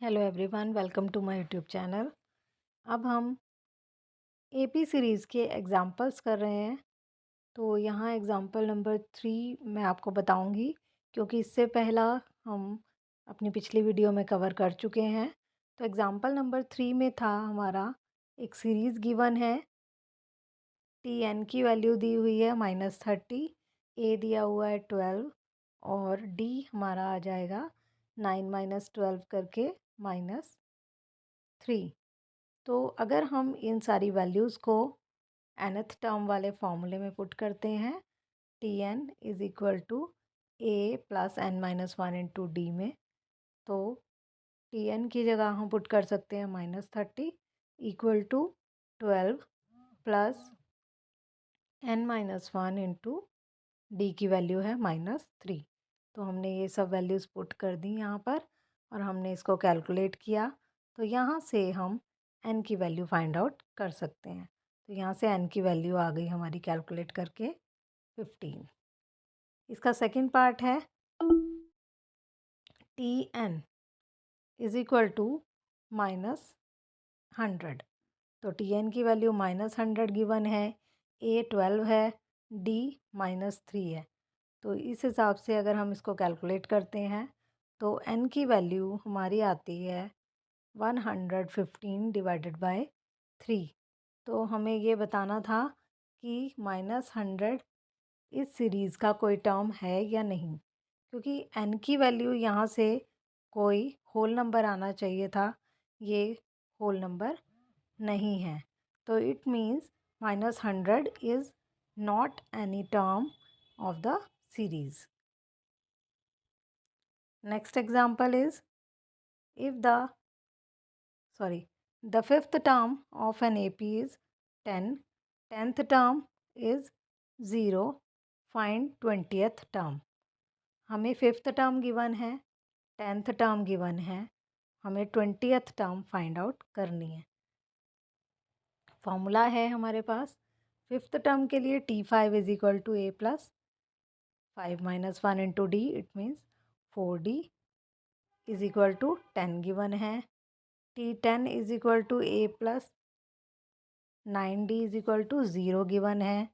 Hello everyone, welcome to my YouTube channel. अब हम AP series के एग्जांपल्स कर रहे हैं। तो यहाँ एग्जांपल नंबर 3 मैं आपको बताऊंगी, क्योंकि इससे पहला हम अपनी पिछली वीडियो में कवर कर चुके हैं। तो एग्जांपल नंबर 3 में था हमारा एक सीरीज़ गिवन है, टी एन की वैल्यू दी हुई है -30, ए दिया हुआ है 12 और डी हमारा आ जाएगा 9 - 12 करके -3। तो अगर हम इन सारी वैल्यूज़ को nth टर्म वाले फॉर्मूले में पुट करते हैं, t n is equal to a plus n-1 into d में, तो टी एन की जगह हम पुट कर सकते हैं -30 equal to 12 plus n-1 into d की वैल्यू है -3। तो हमने ये सब वैल्यूज़ पुट कर दी यहाँ पर और हमने इसको कैलकुलेट किया। तो यहाँ से हम n की वैल्यू फाइंड आउट कर सकते हैं। तो यहाँ से n की वैल्यू आ गई हमारी कैलकुलेट करके 15। इसका सेकंड पार्ट है t n is equal to -100। तो टी एन की वैल्यू -100 गिवन है, ए 12 है, डी -3 है। तो इस हिसाब से अगर हम इसको कैलकुलेट करते हैं तो n की वैल्यू हमारी आती है 115 डिवाइडेड बाय 3। तो हमें ये बताना था कि -100 इस सीरीज़ का कोई टर्म है या नहीं, क्योंकि n की वैल्यू यहाँ से कोई होल नंबर आना चाहिए था, ये होल नंबर नहीं है। तो it means -100 is not any term of the series. Next example is if the fifth term of an AP is 10, 10th term is 0, find 20th term। हमें फिफ्थ टर्म गिवन है, 10th term given है, हमें 20th term find out करनी है। Formula है हमारे पास fifth term के लिए T5 is equal to A plus 5 - 1 into d, it means 4D is equal to 10 given है। T10 is equal to A plus 9D is equal to 0 given है।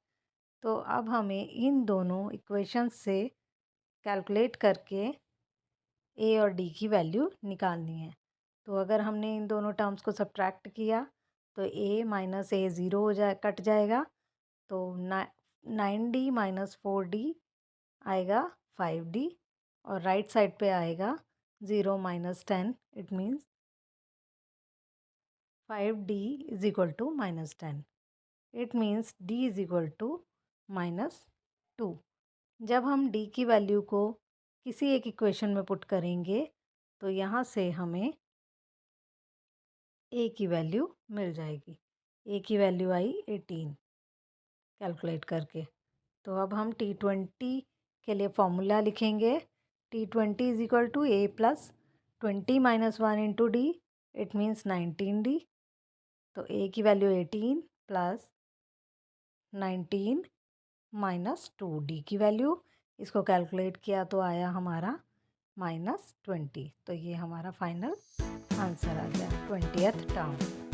तो अब हमें इन दोनों इक्वेशंस से कैलकुलेट करके A और D की वैल्यू निकालनी है। तो अगर हमने इन दोनों टर्म्स को सब्ट्रैक्ट किया तो A minus A zero cut जाएगा। तो 9D - 4D आएगा 5D और राइट साइड पे आएगा 0 - 10, it means 5D is equal to -10। It means D is equal to -2। जब हम D की वैल्यू को किसी एक इक्वेशन में पुट करेंगे तो यहाँ से हमें A की वैल्यू मिल जाएगी। A की वैल्यू आई 18 कैलकुलेट करके। तो अब हम T20 के लिए फॉर्मूला लिखेंगे। T20 is equal to A plus 20 - 1 into d, it means 19D। तो A की वैल्यू 18 प्लस 19 माइनस 2D की वैल्यू, इसको कैलकुलेट किया तो आया हमारा -20। तो ये हमारा फाइनल आंसर आ गया 20th टर्म।